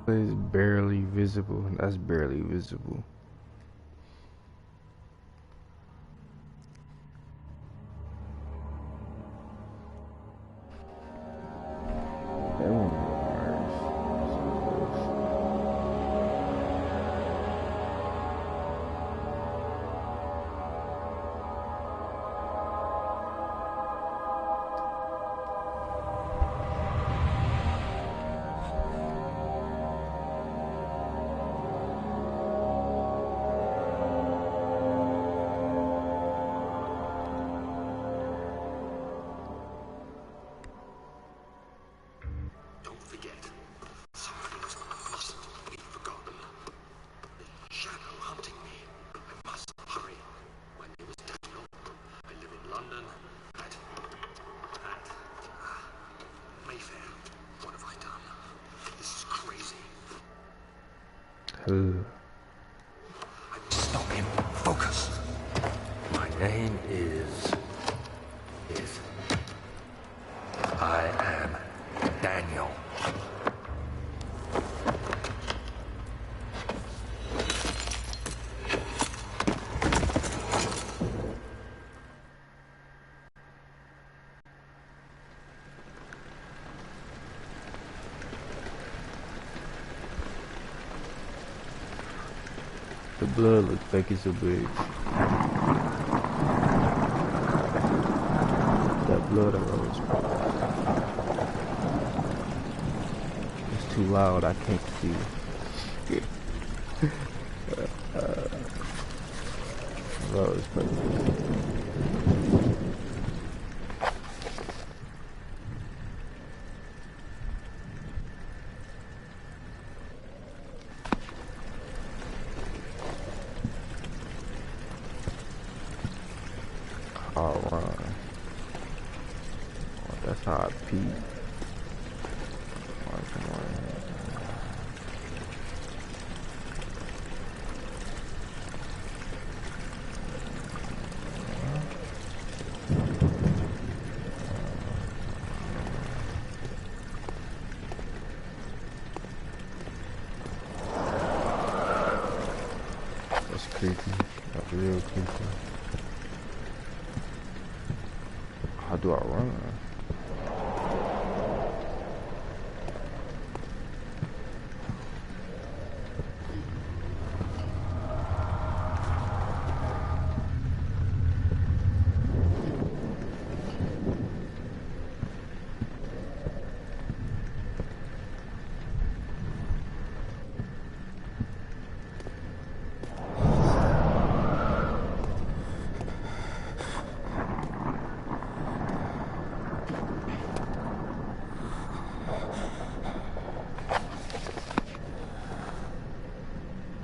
It's barely visible. That's barely visible. That won't be ours. Don't forget, some things mustn't be forgotten. There's a shadow hunting me. I must hurry. My name is Daniel. I live in London at Mayfair. What have I done? This is crazy. I must stop him. Focus. My name is I am Daniel. The blood looks like it's a big. That blood arose. It's too loud. I can't see. That was perfect. Run. Oh, that's how I pee. Come on. That's creepy. That's real creepy. How do I run?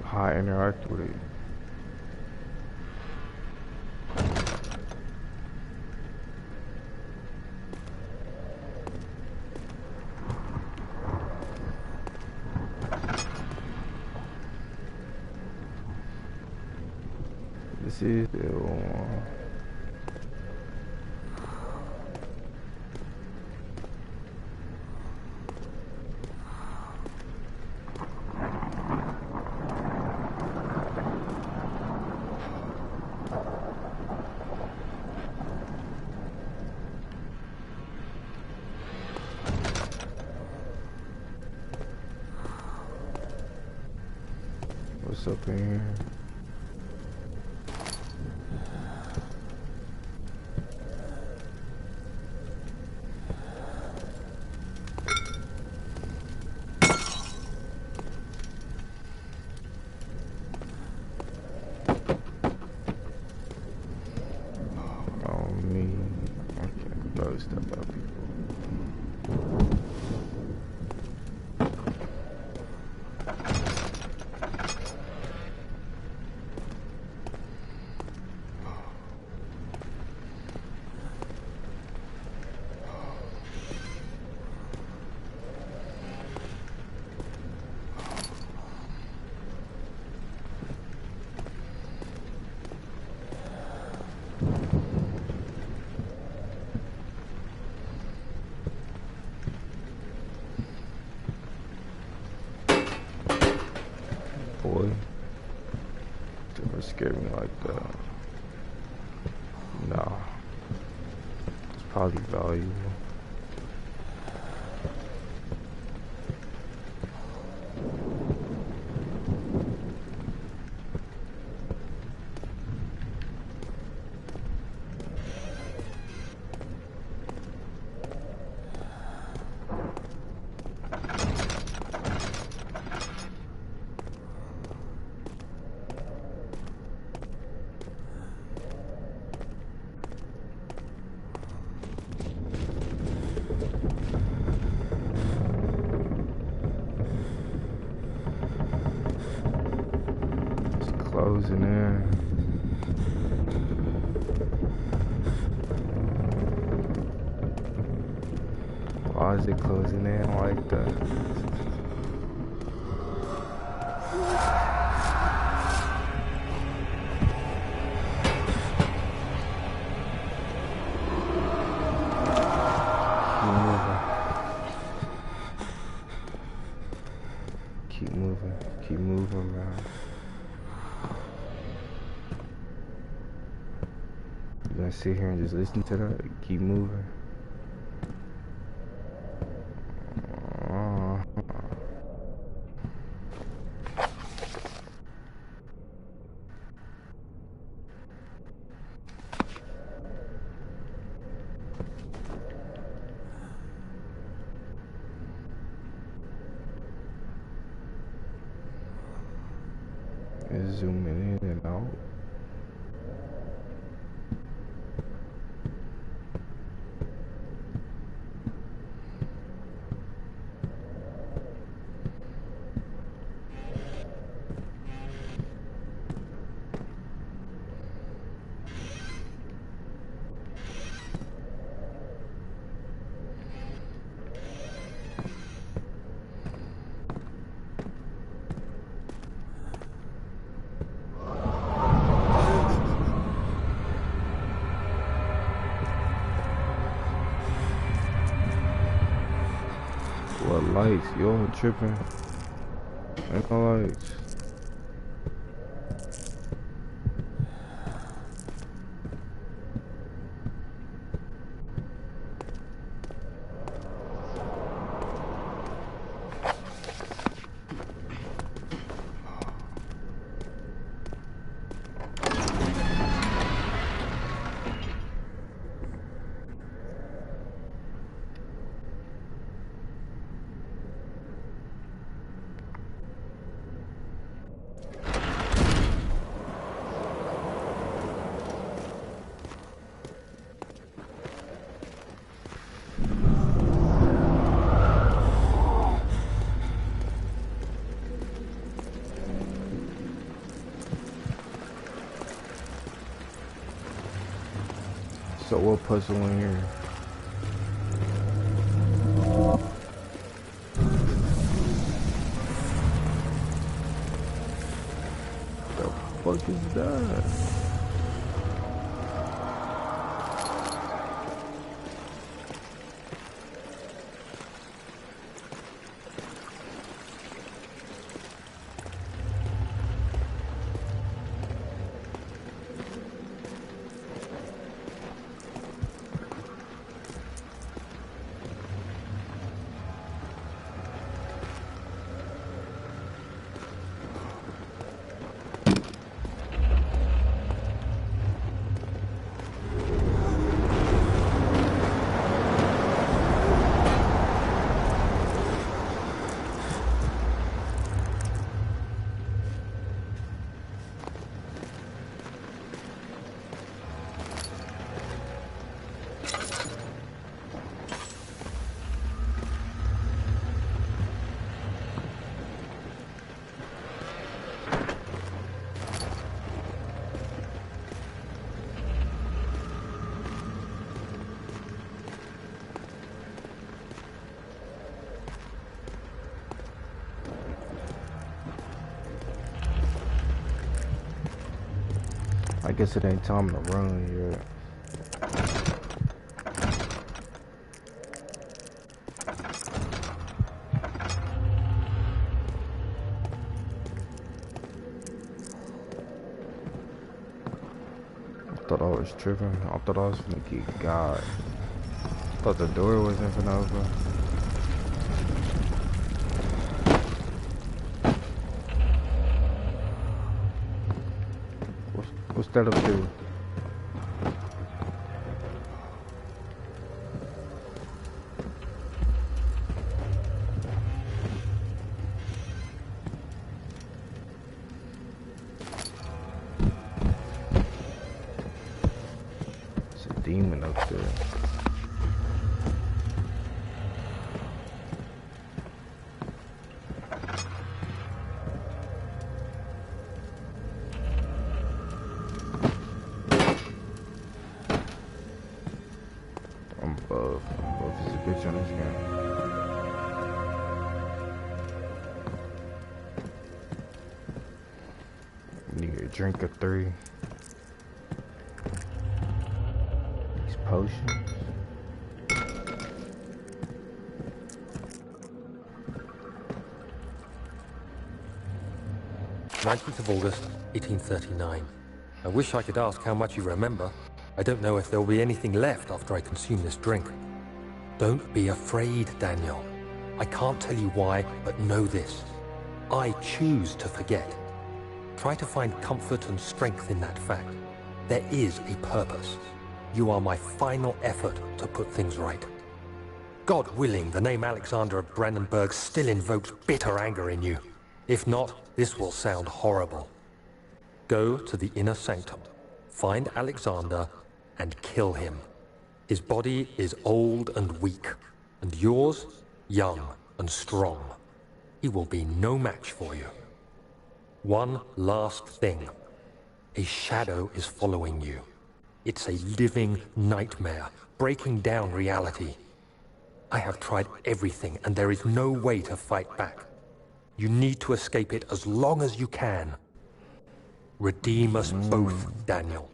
How I interact with it. This is the one. What's up in here? Stuff about people. probably valuable. Closing in. Why is it closing in like that? Keep moving. Keep moving, man. You gonna sit here and just listen to that? Keep moving. It's zooming in and out. What lights? Yo, tripping. Ain't no lights. So what puzzle in here? The fuck is that? I guess it ain't time to run yet. I thought I was tripping. I thought I was gonna get God. thought the door wasn't for open. What's that up there? It's a demon up there. I'm above is a bitch on this game. Need a drink of 3. These potions. 19th of August, 1839. I wish I could ask how much you remember. I don't know if there will be anything left after I consume this drink. Don't be afraid, Daniel. I can't tell you why, but know this. I choose to forget. Try to find comfort and strength in that fact. There is a purpose. You are my final effort to put things right. God willing, the name Alexander of Brandenburg still invokes bitter anger in you. If not, this will sound horrible. Go to the inner sanctum, find Alexander, and kill him. His body is old and weak, and yours, young and strong. He will be no match for you. One last thing. A shadow is following you. It's a living nightmare, breaking down reality. I have tried everything, and there is no way to fight back. You need to escape it as long as you can. Redeem us both, Daniel.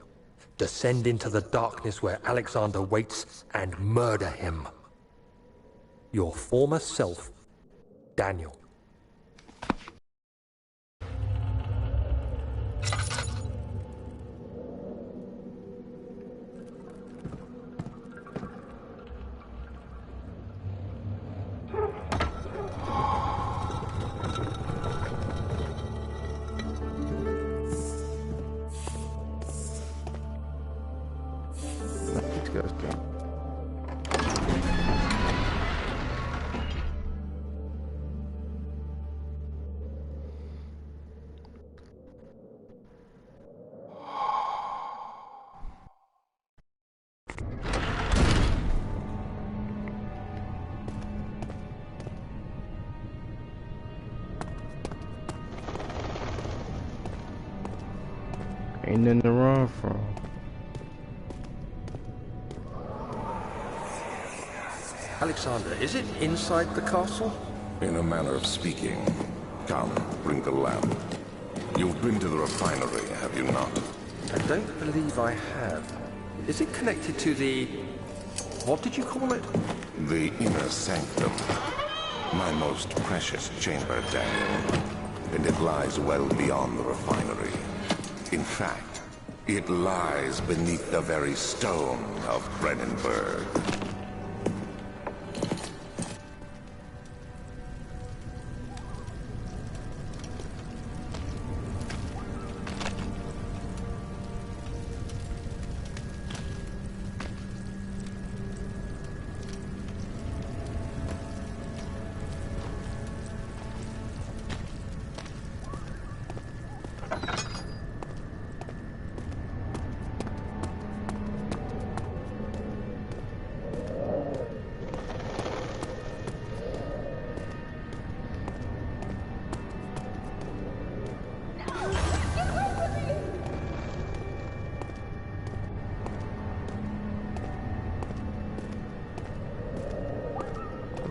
Descend into the darkness where Alexander waits and murder him. Your former self, Daniel. Ain't nothing to run from. Alexander, is it inside the castle? In a manner of speaking. Come, bring the lamp. You've been to the refinery, have you not? I don't believe I have. Is it connected to the... what did you call it? The inner sanctum. My most precious chamber, Daniel. And it lies well beyond the refinery. In fact, it lies beneath the very stone of Brandenburg.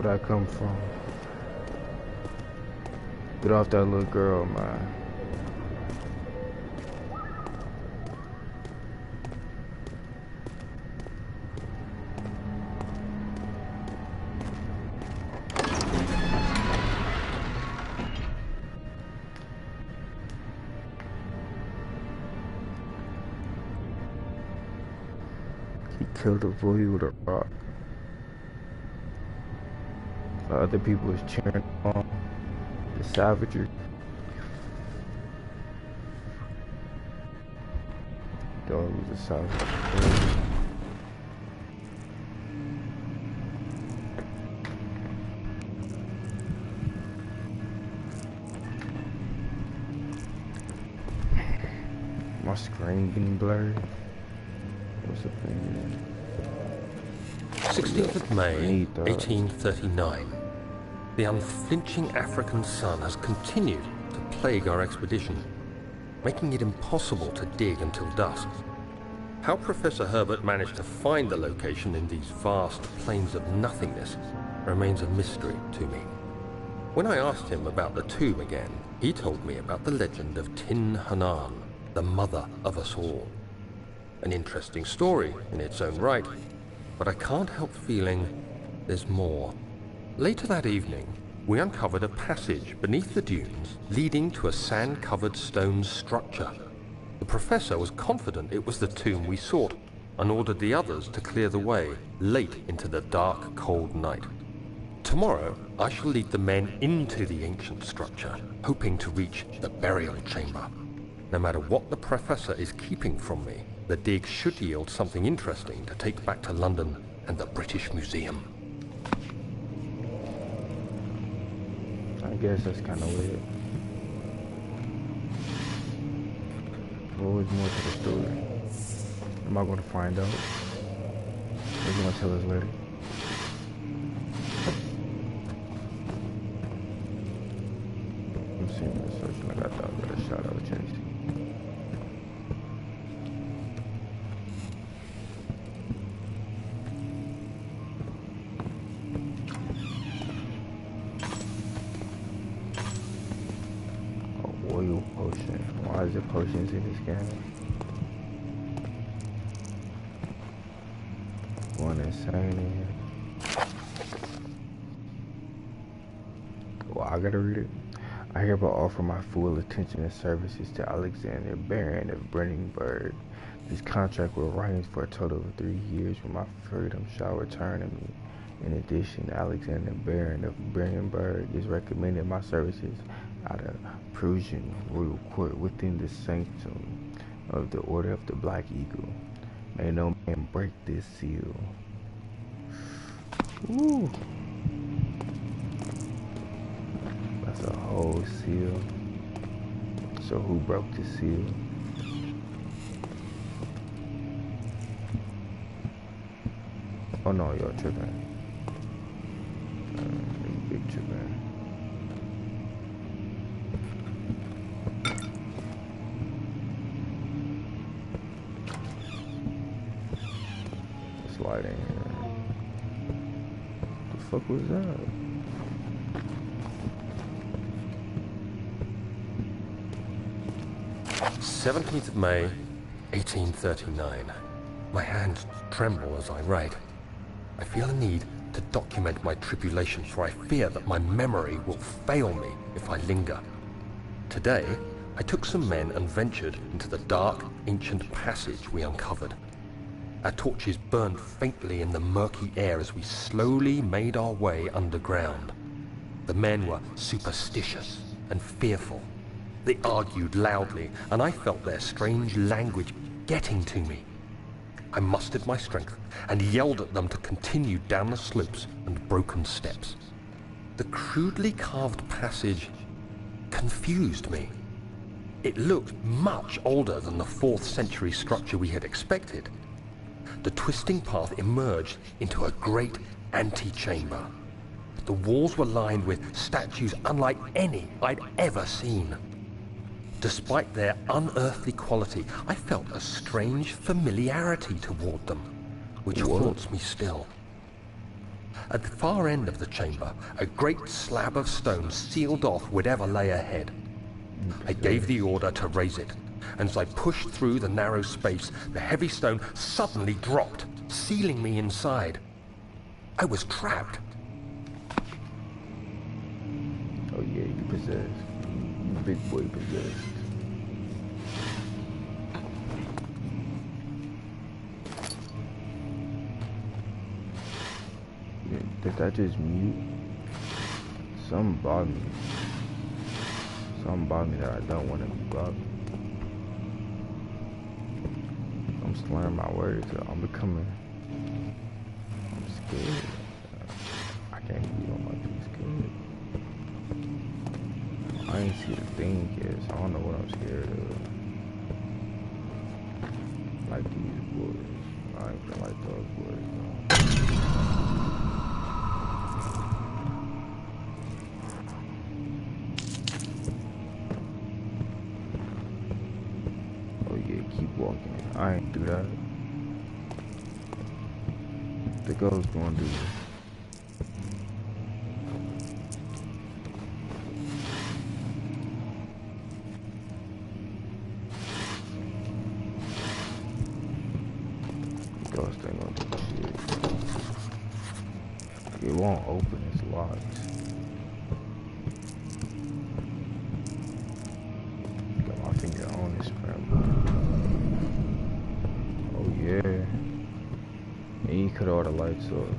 Where'd I come from? Get off that little girl, man. He killed a boy with a rock. Other people was cheering on the savagery. Dog was a savage. My screen getting blurred. What's up in 16th of May, 1839. The unflinching African sun has continued to plague our expedition, making it impossible to dig until dusk. How Professor Herbert managed to find the location in these vast plains of nothingness remains a mystery to me. When I asked him about the tomb again, he told me about the legend of Tin Hanan, the mother of us all. An interesting story in its own right, but I can't help feeling there's more. Later that evening, we uncovered a passage beneath the dunes leading to a sand-covered stone structure. The professor was confident it was the tomb we sought and ordered the others to clear the way late into the dark, cold night. Tomorrow, I shall lead the men into the ancient structure, hoping to reach the burial chamber. No matter what the professor is keeping from me, the dig should yield something interesting to take back to London and the British Museum. I guess that's kind of weird. What was more to the story? Am I going to find out? Are you going to tell us later? I'm seeing this search like I thought I got a shot I was chasing. Oil potion. Why is there potions in this game? Going insane in here. Well, I gotta read it. I hereby offer my full attention and services to Alexander, Baron of Brenningburg. This contract will run for a total of 3 years, when my freedom shall return to me. In addition, Alexander, Baron of Brenningburg, is recommending my services out of Prussian royal court within the sanctum of the Order of the Black Eagle. May no man break this seal. Ooh. That's a whole seal. So who broke the seal? Oh no, y'all tripping. Big tripping. Slide in here. The fuck was that? "17th of May, 1839. My hands tremble as I write. I feel a need to document my tribulations, for I fear that my memory will fail me if I linger. Today, I took some men and ventured into the dark, ancient passage we uncovered. Our torches burned faintly in the murky air as we slowly made our way underground. The men were superstitious and fearful. They argued loudly, and I felt their strange language getting to me. I mustered my strength and yelled at them to continue down the slopes and broken steps. The crudely carved passage confused me. It looked much older than the 4th century structure we had expected. The twisting path emerged into a great antechamber. The walls were lined with statues unlike any I'd ever seen. Despite their unearthly quality, I felt a strange familiarity toward them, which haunts me still. At the far end of the chamber, a great slab of stone sealed off whatever lay ahead. I gave the order to raise it, and as I pushed through the narrow space, the heavy stone suddenly dropped, sealing me inside. I was trapped. Oh yeah, you possessed. You big boy possessed. Did that just mute? Something about me. Something about me that I don't want to be bothered. I'm slurring my words. I'm scared. I can't believe I'm about to be scared. I ain't see the thing yet, so I don't know what I'm scared of. Like these boys. I ain't feel like those boys, though. Oh yeah, keep walking. I ain't do that. The ghost gonna do this. Ghost ain't gonna do shit. It won't open, it's locked. Got my finger on this scramble. Oh yeah. And you cut all the lights off.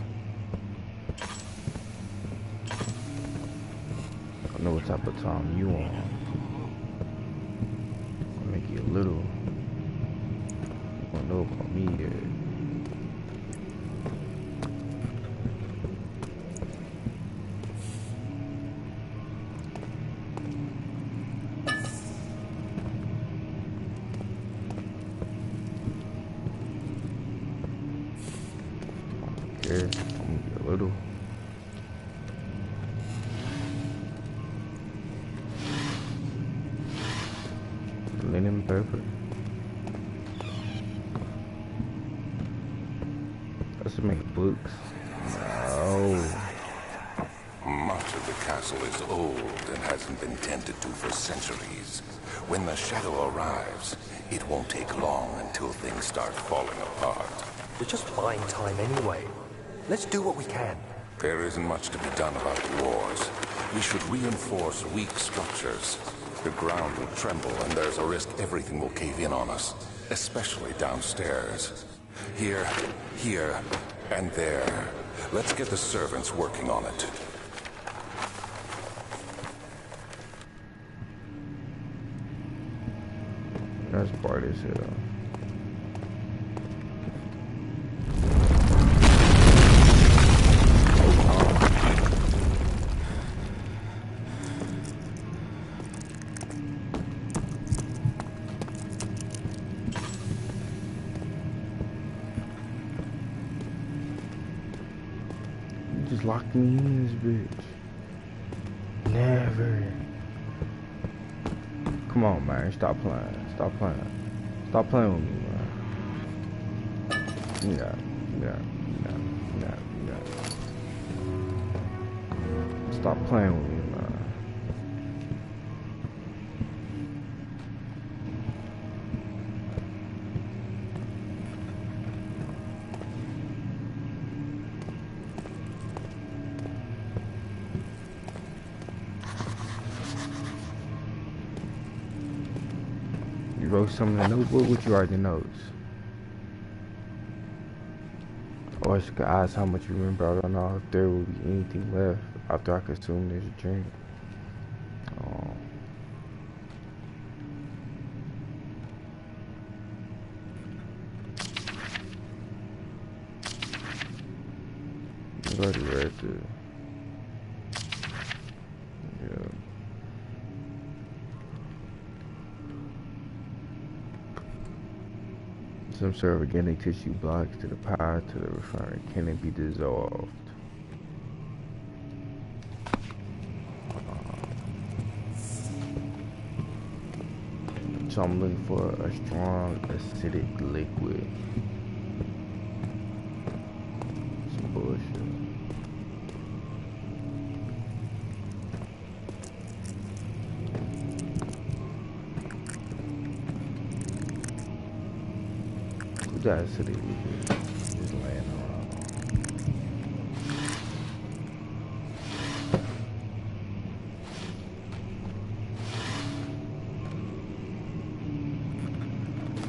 I know what type of time you on. I'll make you a little. You don't know about me yet. I'm gonna get a little. Linen paper. Let's make books. No. Much of the castle is old and hasn't been tended to for centuries. When the shadow arrives, it won't take long until things start falling apart. We're just buying time anyway. Let's do what we can. There isn't much to be done about the wars. We should reinforce weak structures. The ground will tremble and there's a risk everything will cave in on us, especially downstairs. Here, and there. Let's get the servants working on it. That's bright as hell. You just locked me in this bitch. Never. Come on, man. Stop playing. Stop playing. Stop playing with me, man. Yeah. Stop playing with me, man. You wrote something in the notebook? What you write in the notes? Or she could ask how much you remember. I don't know if there will be anything left after I consume this drink. I've already read this. Yeah. Some sort of organic tissue blocks to the path to the refinery. Can it be dissolved? So I'm looking for a strong acidic liquid. Some bullshit. Who's that acidic liquid? Just laying around.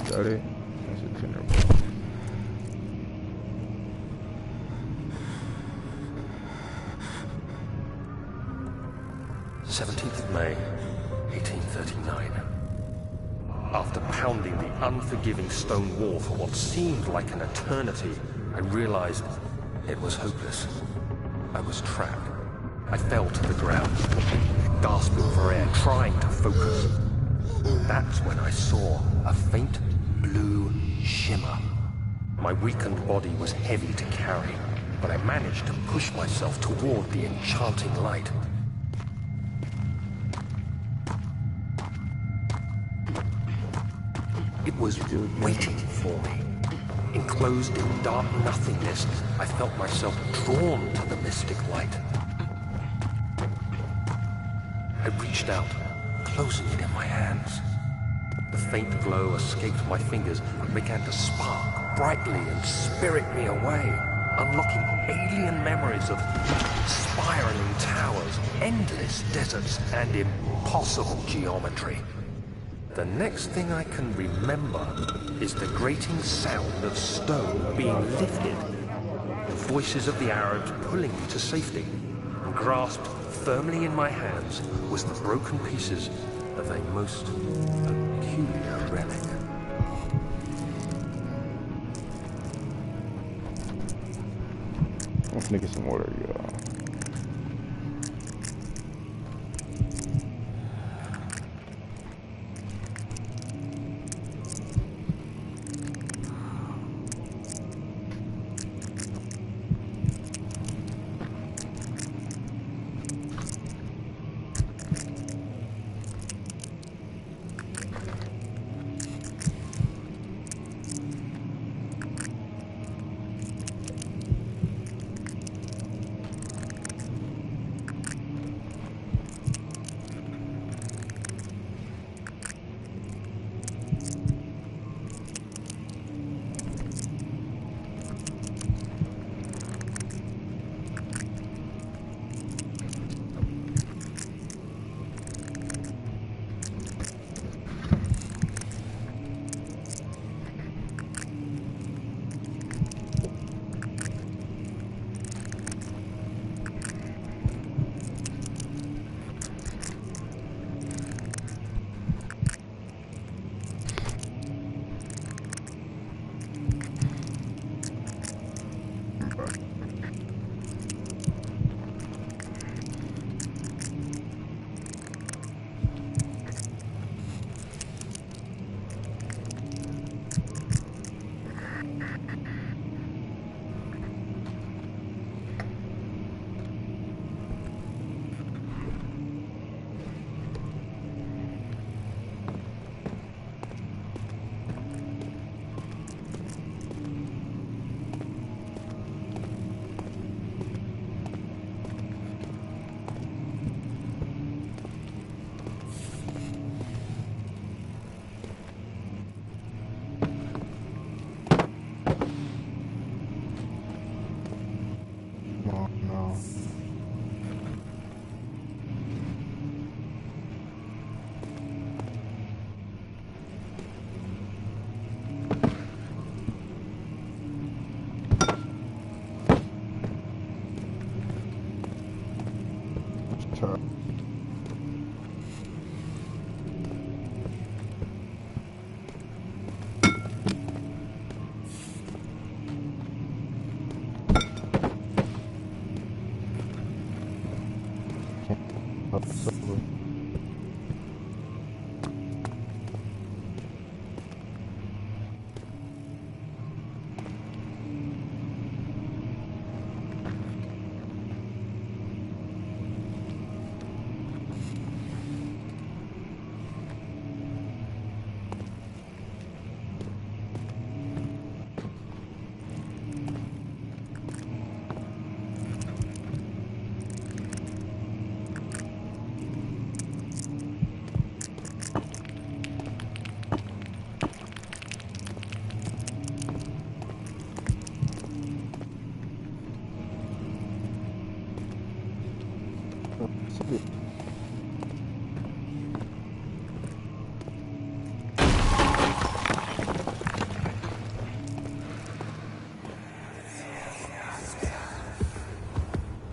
Got it? That's a tinderbox. 17th of May, 1839. After pounding the unforgiving stone wall for what seemed like an eternity, I realized it was hopeless. I was trapped. I fell to the ground, gasping for air, trying to focus. That's when I saw a faint blue shimmer. My weakened body was heavy to carry, but I managed to push myself toward the enchanting light. It was waiting for me. Enclosed in dark nothingness, I felt myself drawn to the mystic light. I reached out, closing it in my hands. The faint glow escaped my fingers and began to spark brightly and spirit me away, unlocking alien memories of spiraling towers, endless deserts, and impossible geometry. The next thing I can remember is the grating sound of stone being lifted, the voices of the Arabs pulling me to safety, and grasped firmly in my hands was the broken pieces of a most peculiar relic. Let's make it some order, y'all.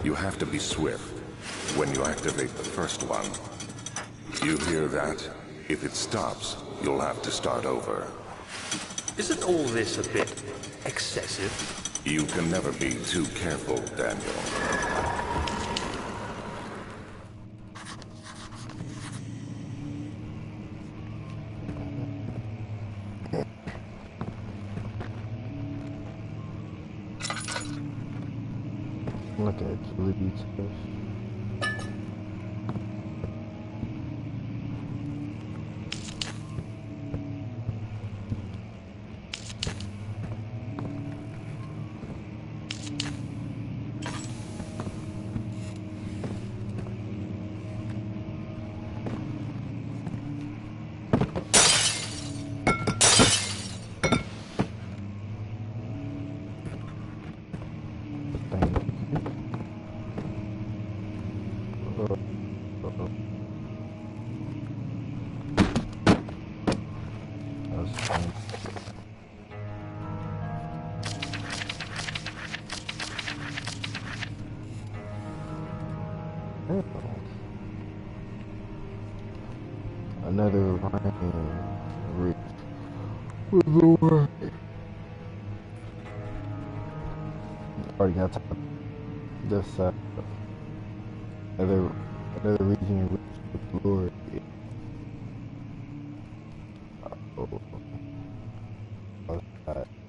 You have to be swift. when you activate the first one. You hear that? If it stops, you'll have to start over. Isn't all this a bit excessive? You can never be too careful, Daniel. Look at agility test. Another Ryan Rich with the word. Already got top left side. Another region rich with glory.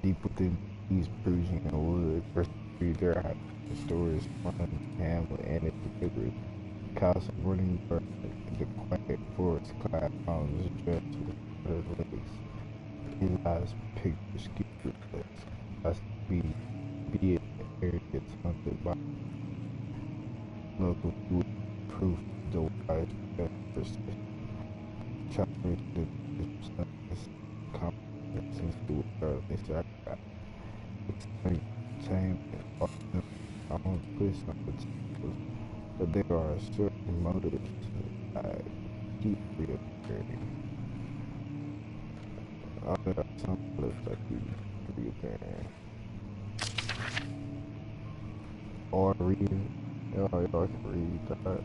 Deep within these Persian woods, first there are stories, fun, Hamlet, and its delivery. Cows running bird, the quiet forest clad mountains dressed with feathered lakes. His eyes picture skewers, as be it areas hunted by local food, proof the wise persist. Choppers the sun's confidence into the early sacrifice. Same and often I won't put on the table, but there are certain motives I keep reappearing. There are some motives I keep reappearing. Or reading. Y'all can read that.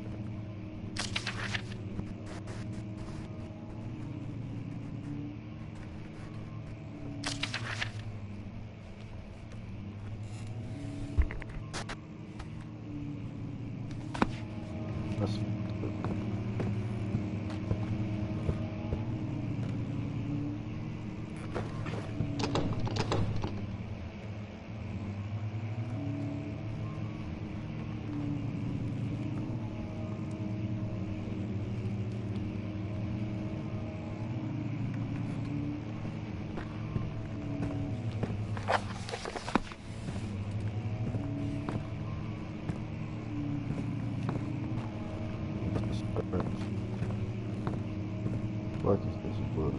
What is this book?